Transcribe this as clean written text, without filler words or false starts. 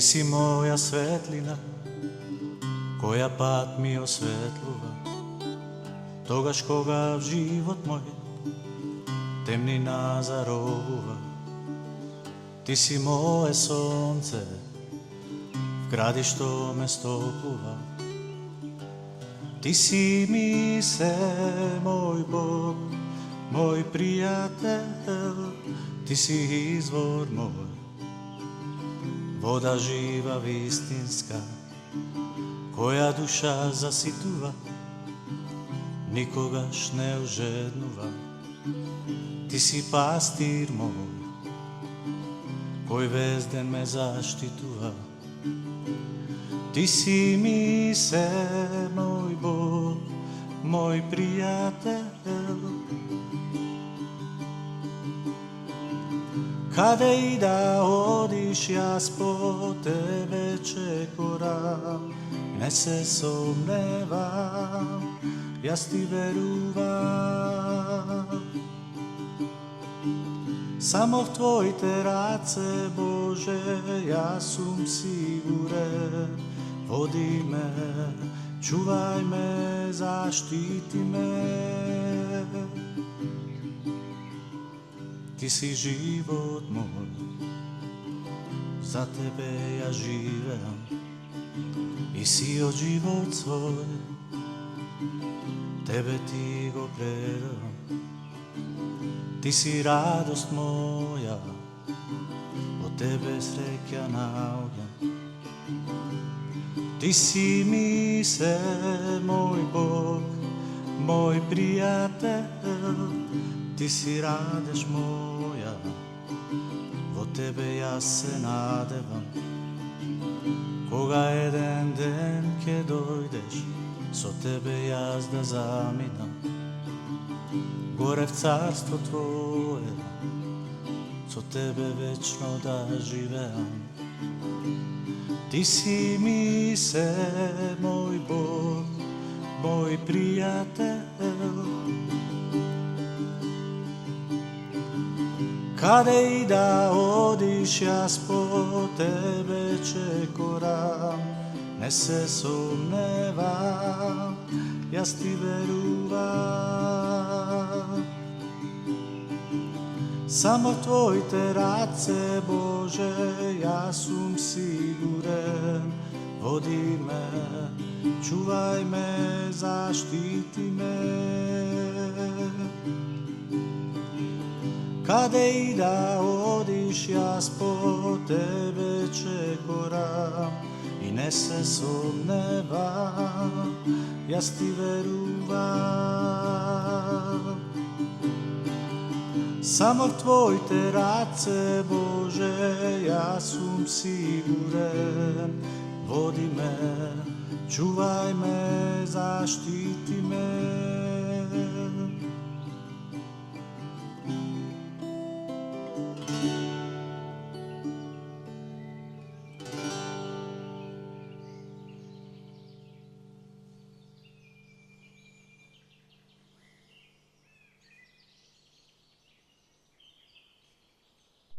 си моја светлина, која пат ми осветлува, тогаш кога в живот мој темнина заробува. Ти си мое сонце, в градишто ме стоплува. Ти си ми се, мој Бог, мој пријател, ти си извор мој, вода жива вистинска, која душа заситува, никогаш не ожеднува. Ти си пастир мој, кој везден ме заштитува. Ти си ми се, мој Бог, мој пријател. Каде и да одиш, јас по тебе чекорам, не се сомневам, јас ти верувам. Само в твоите раце, Боже, јас сум сигурен. Води ме, чувај ме, заштити ме. Ти си живот мој, за тебе ја живеам, и си од живот свој, тебе ти го предавам. Ти си радост моја, од тебе среќа наоѓам. Ти си ми се, мој Бог, мој пријател, ти си радеж моја, во тебе јас се надевам. Кога еден ден ќе дојдеш, со тебе јас да заминам, горе в царство твое, со тебе вечно да живеам. Ти си ми се, мој Бог, мој пријател. Каде и да одиш, јас по тебе чекорам, не се сомневам, јас ти верувам. Само в твоите раце, Боже, јас сум сигурен. Води ме, чувај ме, заштити ме. Каде и да одиш, јас по тебе чекорам, и не се сомневам, јас ти верувам. Само в твоите раце, Боже, јас сум сигурен. Води ме, чувај ме, заштити ме.